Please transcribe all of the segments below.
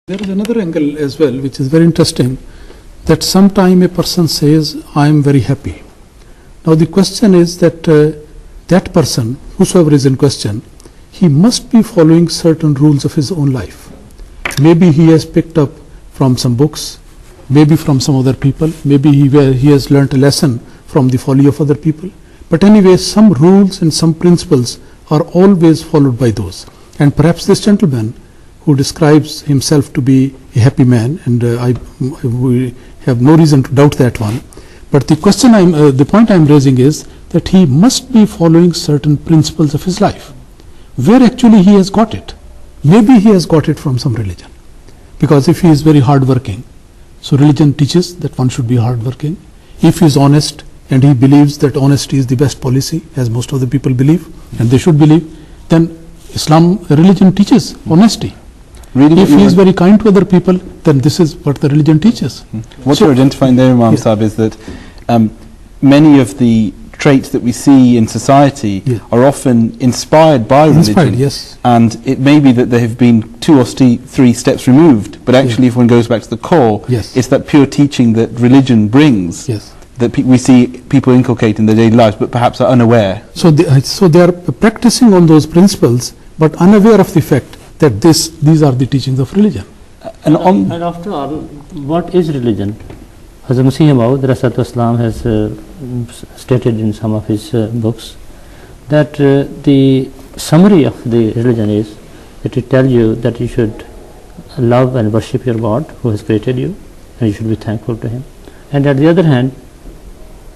There is another angle as well, which is very interesting, that sometime a person says, I am very happy. Now the question is that that person, whosoever is in question, he must be following certain rules of his own life. Maybe he has picked up from some books, maybe from some other people, maybe he has learnt a lesson from the folly of other people. But anyway, some rules and some principles are always followed by those. And perhaps this gentleman, who describes himself to be a happy man, and we have no reason to doubt that one. But the point I'm raising is that he must be following certain principles of his life. Where actually he has got it? Maybe he has got it from some religion. Because if he is very hardworking, so religion teaches that one should be hardworking. If he is honest and he believes that honesty is the best policy, as most of the people believe, and they should believe, then religion teaches honesty. If he is very kind to other people, then this is what the religion teaches. What you're identifying there, Imam Sahib, is that many of the traits that we see in society are often inspired by religion. Yes. And it may be that they have been 2 or 3 steps removed, but actually if one goes back to the core, it's that pure teaching that religion brings that we see people inculcate in their daily lives, but perhaps are unaware. So they are practicing on those principles, but unaware of the fact that these are the teachings of religion. And after all, what is religion? Hazrat Masih Maud Islam has stated in some of his books that the summary of the religion is that it tells you that you should love and worship your God who has created you, and you should be thankful to him. And at the other hand,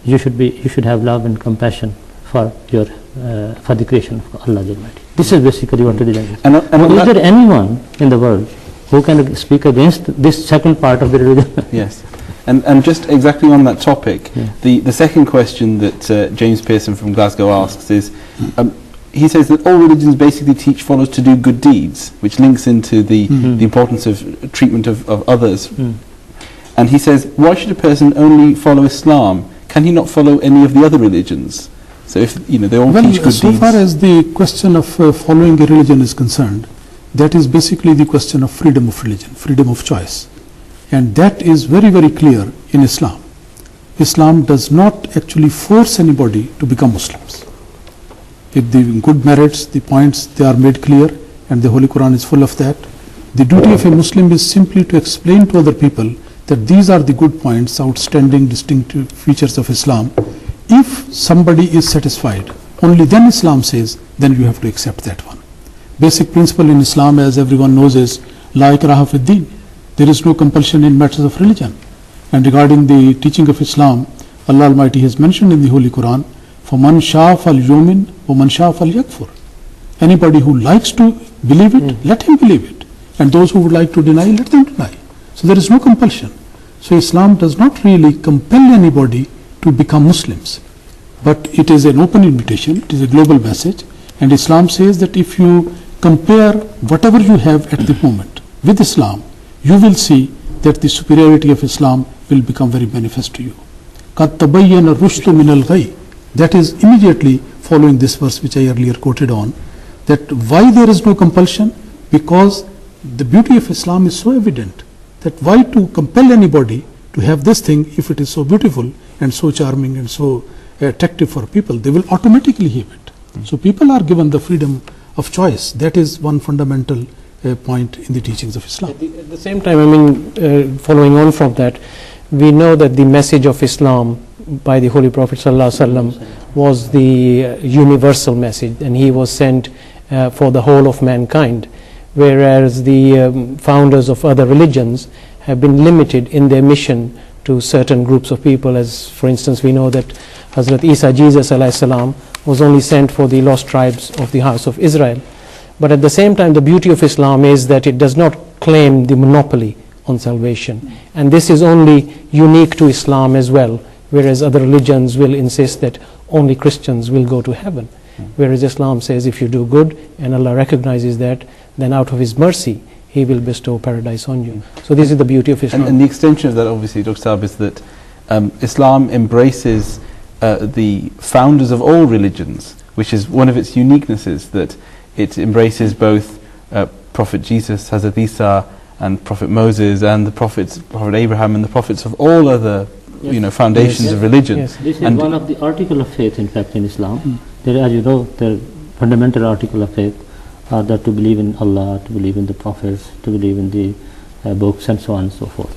you should have love and compassion for the creation of Allah Almighty. This is basically what religion is. And is there anyone in the world who can speak against this second part of the religion? Yes. And just exactly on that topic, the second question that James Pearson from Glasgow asks is, he says that all religions basically teach followers to do good deeds, which links into the importance of treatment of others. And he says, why should a person only follow Islam? Can he not follow any of the other religions? So if they all teach good deeds. So far as the question of following a religion is concerned, that is basically the question of freedom of religion, freedom of choice. And that is very, very clear in Islam. Islam does not actually force anybody to become Muslims. If the good merits, the points, they are made clear, and the Holy Quran is full of that. The duty of a Muslim is simply to explain to other people that these are the good points, outstanding, distinctive features of Islam. If somebody is satisfied, only then Islam says, then you have to accept that one. Basic principle in Islam, as everyone knows, is La ikraha fid din. There is no compulsion in matters of religion. And regarding the teaching of Islam, Allah Almighty has mentioned in the Holy Quran, فَمَنْ شَاءَ فَلْيُؤْمِنْ وَمَنْ شَاءَ فَلْيَكْفُرْ. Anybody who likes to believe it, let him believe it. And those who would like to deny, let them deny. So there is no compulsion. So Islam does not really compel anybody to become Muslims. But it is an open invitation, it is a global message. And Islam says that if you compare whatever you have at the moment with Islam, you will see that the superiority of Islam will become very manifest to you. قَدْ تَبَيَّنَ الرُّشْدُ مِنَ الْغَيِّ. That is immediately following this verse which I earlier quoted on. That why there is no compulsion? Because the beauty of Islam is so evident that why to compel anybody to have this thing if it is so beautiful and so charming and so attractive for people, they will automatically have it. So people are given the freedom of choice. That is one fundamental point in the teachings of Islam. At the same time, following on from that, we know that the message of Islam by the Holy Prophet ﷺ was the universal message, and he was sent for the whole of mankind, whereas the founders of other religions have been limited in their mission to certain groups of people. As for instance, we know that Hazrat Isa, Jesus ﷺ, was only sent for the lost tribes of the house of Israel. But at the same time, the beauty of Islam is that it does not claim the monopoly on salvation. And this is only unique to Islam as well, whereas other religions will insist that only Christians will go to heaven. Whereas Islam says if you do good and Allah recognizes that, then out of His mercy, He will bestow paradise on you. So this is the beauty of Islam. And the extension of that, obviously, Dr. Saab, is that Islam embraces the founders of all religions, which is one of its uniquenesses, that it embraces both Prophet Jesus, Hazrat Isa, and Prophet Moses and the prophets, Prophet Abraham and the prophets of all other foundations Yes. of religion. Yes. This is And- one of the article of faith, in fact, in Islam. There, as you know, the fundamental article of faith are that to believe in Allah, to believe in the prophets, to believe in the books, and so on and so forth.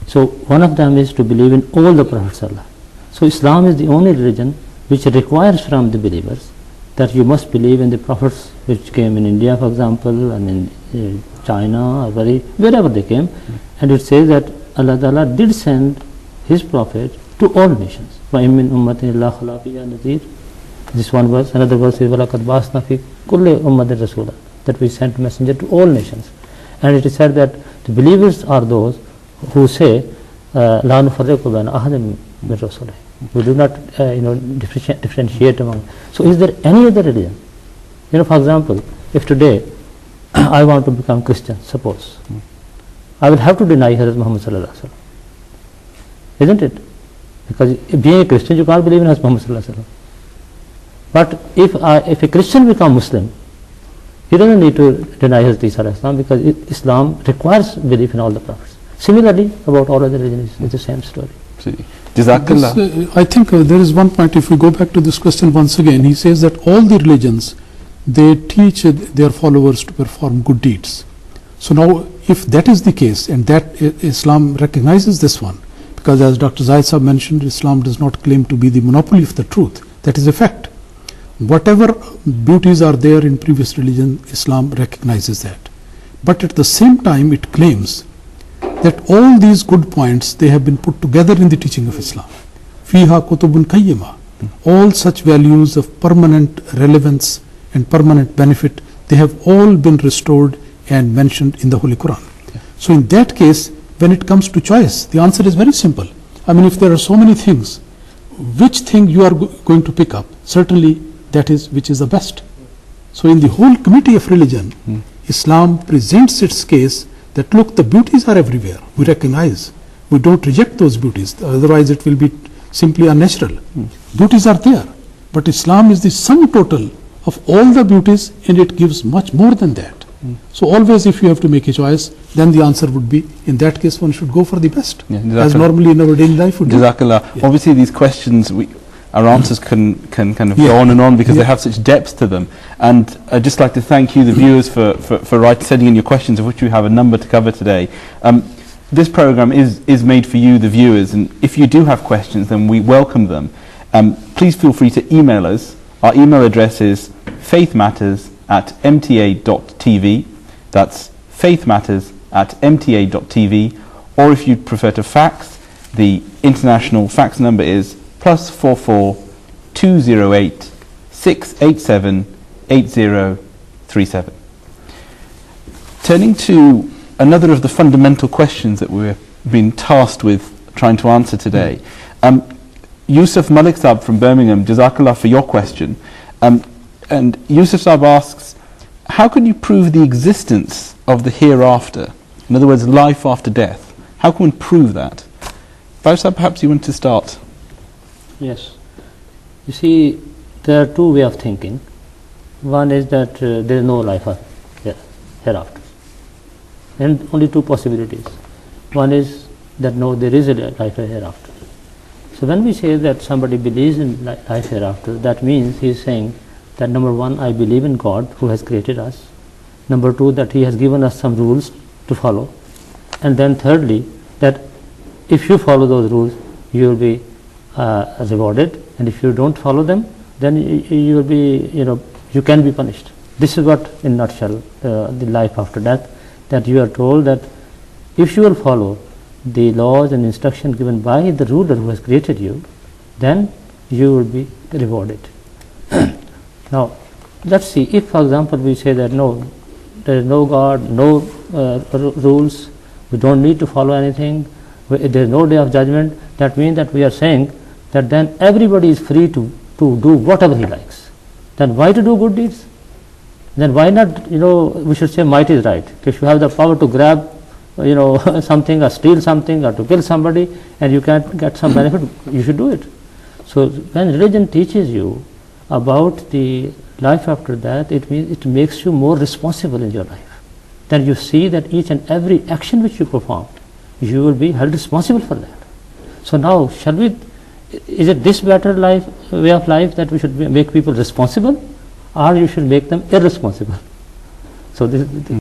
So one of them is to believe in all the prophets of Allah. So Islam is the only religion which requires from the believers that you must believe in the prophets which came in India, for example, and in China, or wherever they came. And it says that Allah Ta'ala did send His prophet to all nations. وَإِن مِّن أُمَّةٍ إِلَّا خَلَا فِيهَا نَذِيرٌ. This one verse. Another verse is وَلَقَدْ بَعَثْنَا فِي كُلِّ أُمَّةٍ رَسُولًا, that we sent messenger to all nations. And it is said that the believers are those who say لَا نُفَرِّقُ بَيْنَ أَحَدٍ مِّن رُّسُلِهِ. We do not differentiate among. So is there any other religion? For example, if today I want to become Christian, suppose, I will have to deny Hazrat Muhammad sallallahu alaihi wasallam, isn't it? Because being a Christian, you can't believe in Hazrat Muhammad sallallahu alaihi wasallam. But if a Christian become Muslim, he doesn't need to deny Hazrat Isa alayhi salam, because Islam requires belief in all the prophets. Similarly, about all other religions, it's the same story. Absolutely. Jazakallah. I think there is one point, if we go back to this question once again, he says that all the religions, they teach their followers to perform good deeds. So now, if that is the case, and that Islam recognizes this one, because as Dr. Zahid Sahab mentioned, Islam does not claim to be the monopoly of the truth. That is a fact. Whatever beauties are there in previous religion, Islam recognizes that. But at the same time, it claims that all these good points, they have been put together in the teaching of Islam. Fiha kutubun qayyima. All such values of permanent relevance and permanent benefit, they have all been restored and mentioned in the Holy Quran. So in that case, when it comes to choice, the answer is very simple. I mean, if there are so many things, which thing you are going to pick up? Certainly that is which is the best. So in the whole committee of religion, Islam presents its case that look, the beauties are everywhere. We recognize. We don't reject those beauties. Otherwise it will be simply unnatural. Beauties are there. But Islam is the sum total of all the beauties, and it gives much more than that. So always if you have to make a choice, then the answer would be, in that case one should go for the best. As normally in our daily life would do. Jazakallah. Yeah. Obviously these questions, our answers can kind of go on and on because they have such depth to them. And I'd just like to thank you, the viewers, for sending in your questions, of which we have a number to cover today. This program is made for you, the viewers, and if you do have questions, then we welcome them. Please feel free to email us. Our email address is faithmatters@mta.tv. That's faithmatters@mta.tv. Or if you'd prefer to fax, the international fax number is +44 208 687 8037. Turning to another of the fundamental questions that we're being tasked with trying to answer today. Yusuf Malik Saab from Birmingham, Jazakallah for your question. And Yusuf Saab asks, how can you prove the existence of the hereafter? In other words, life after death. How can one prove that? Faiz Saab, perhaps you want to start. Yes. You see, there are two ways of thinking. One is that there is no life hereafter. And only two possibilities. One is that no, there is a life hereafter. So when we say that somebody believes in life hereafter, that means he is saying that number one, I believe in God who has created us. Number two, that He has given us some rules to follow. And then thirdly, that if you follow those rules, you will be rewarded, and if you don't follow them, then you will be, you can be punished. This is what, in a nutshell, the life after death, that you are told that if you will follow the laws and instruction given by the ruler who has created you, then you will be rewarded. Now, let's see, if for example we say that no, there is no God, no rules, we don't need to follow anything, there is no day of judgment, that means that we are saying that then everybody is free to do whatever he likes. Then why to do good deeds? Then why not, we should say might is right. If you have the power to grab, something or steal something or to kill somebody and you can get some benefit, you should do it. So when religion teaches you about the life after death, it means it makes you more responsible in your life. then you see that each and every action which you perform, you will be held responsible for that. So now, is it this better way of life that we should make people responsible, or you should make them irresponsible? So this